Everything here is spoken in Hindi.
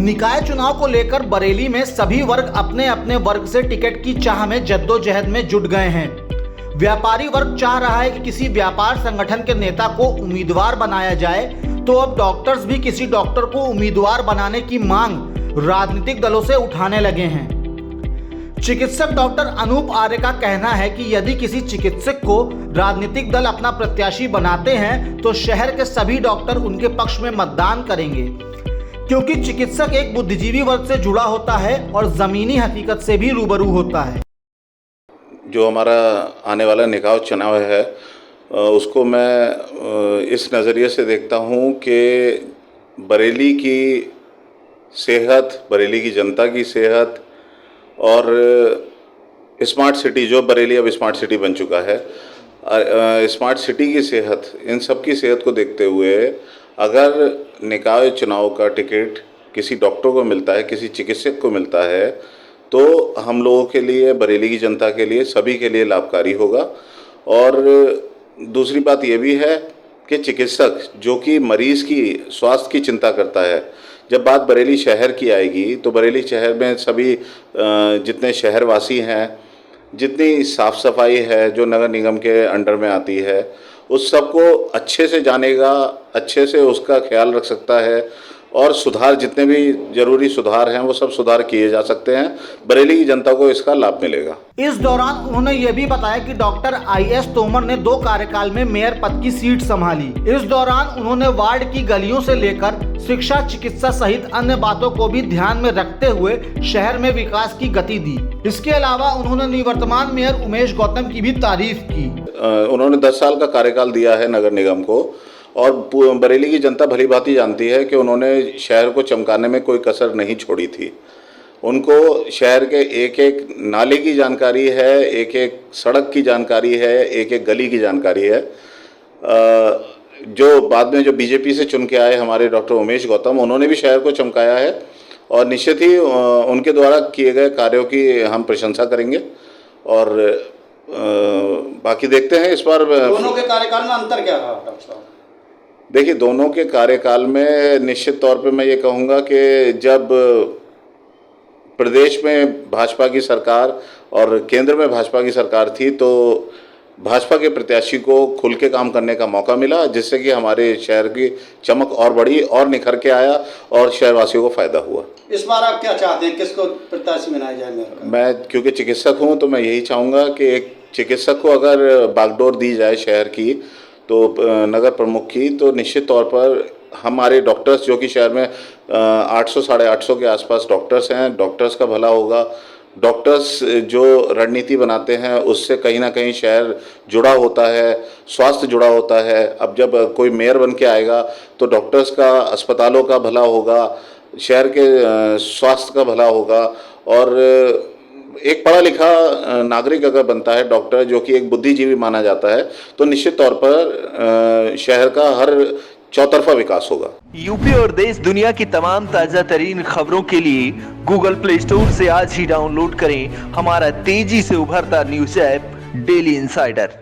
निकाय चुनाव को लेकर बरेली में सभी वर्ग अपने अपने वर्ग से टिकट की चाह में जद्दोजहद में जुट गए हैं। व्यापारी वर्ग चाह रहा है कि किसी व्यापार संगठन के नेता को उम्मीदवार बनाया जाए, तो अब डॉक्टर्स भी किसी डॉक्टर को उम्मीदवार बनाने की मांग राजनीतिक दलों से उठाने लगे हैं। चिकित्सक डॉक्टर अनूप आर्य का कहना है कि यदि किसी चिकित्सक को राजनीतिक दल अपना प्रत्याशी बनाते हैं तो शहर के सभी डॉक्टर उनके पक्ष में मतदान करेंगे, क्योंकि चिकित्सक एक बुद्धिजीवी वर्ग से जुड़ा होता है और ज़मीनी हकीकत से भी रूबरू होता है। जो हमारा आने वाला निकाय चुनाव है उसको मैं इस नज़रिए से देखता हूँ कि बरेली की सेहत, बरेली की जनता की सेहत और स्मार्ट सिटी, जो बरेली अब स्मार्ट सिटी बन चुका है, स्मार्ट सिटी की सेहत, इन सब की सेहत को देखते हुए अगर निकाय चुनाव का टिकट किसी डॉक्टर को मिलता है, किसी चिकित्सक को मिलता है, तो हम लोगों के लिए, बरेली की जनता के लिए, सभी के लिए लाभकारी होगा। और दूसरी बात ये भी है कि चिकित्सक जो कि मरीज़ की स्वास्थ्य की चिंता करता है, जब बात बरेली शहर की आएगी तो बरेली शहर में सभी जितने शहरवासी हैं, जितनी साफ़ सफाई है जो नगर निगम के अंडर में आती है, उस सब को अच्छे से जानेगा, अच्छे से उसका ख्याल रख सकता है और सुधार, जितने भी जरूरी सुधार हैं वो सब सुधार किए जा सकते हैं। बरेली की जनता को इसका लाभ मिलेगा। इस दौरान उन्होंने ये भी बताया कि डॉक्टर IS तोमर ने 2 कार्यकाल में मेयर पद की सीट संभाली। इस दौरान उन्होंने वार्ड की गलियों से लेकर शिक्षा, चिकित्सा सहित अन्य बातों को भी ध्यान में रखते हुए शहर में विकास की गति दी। इसके अलावा उन्होंने निवर्तमान मेयर उमेश गौतम की भी तारीफ की। उन्होंने 10 साल का कार्यकाल दिया है नगर निगम को और बरेली की जनता भली भांति जानती है कि उन्होंने शहर को चमकाने में कोई कसर नहीं छोड़ी थी। उनको शहर के एक एक नाले की जानकारी है, एक एक सड़क की जानकारी है, एक एक गली की जानकारी है। जो बाद में जो बीजेपी से चुन के आए हमारे डॉक्टर उमेश गौतम, उन्होंने भी शहर को चमकाया है और निश्चित ही उनके द्वारा किए गए कार्यों की हम प्रशंसा करेंगे। और बाकी देखते हैं इस बार दोनों के कार्यकाल में अंतर क्या रहा डॉक्टर साहब? देखिए, दोनों के कार्यकाल में निश्चित तौर पे मैं ये कहूँगा कि जब प्रदेश में भाजपा की सरकार और केंद्र में भाजपा की सरकार थी तो भाजपा के प्रत्याशी को खुल के काम करने का मौका मिला, जिससे कि हमारे शहर की चमक और बढ़ी और निखर के आया और शहरवासियों को फ़ायदा हुआ। इस बार आप क्या चाहते हैं, किसको प्रत्याशी बनाया जाए मेयर का? मैं क्योंकि चिकित्सक हूँ तो मैं यही चाहूँगा कि एक चिकित्सक को अगर बागडोर दी जाए शहर की, तो नगर प्रमुख की, तो निश्चित तौर पर हमारे डॉक्टर्स, जो कि शहर में 800 साढ़े 800 के आसपास डॉक्टर्स हैं, डॉक्टर्स का भला होगा। डॉक्टर्स जो रणनीति बनाते हैं उससे कहीं ना कहीं शहर जुड़ा होता है, स्वास्थ्य जुड़ा होता है। अब जब कोई मेयर बन के आएगा तो डॉक्टर्स का, अस्पतालों का भला होगा, शहर के स्वास्थ्य का भला होगा। और एक पढ़ा लिखा नागरिक अगर बनता है डॉक्टर, जो कि एक बुद्धिजीवी माना जाता है, तो निश्चित तौर पर शहर का हर चौतरफा विकास होगा। यूपी और देश दुनिया की तमाम ताजा तरीन खबरों के लिए गूगल प्ले स्टोर से आज ही डाउनलोड करें हमारा तेजी से उभरता न्यूज ऐप डेली इंसाइडर।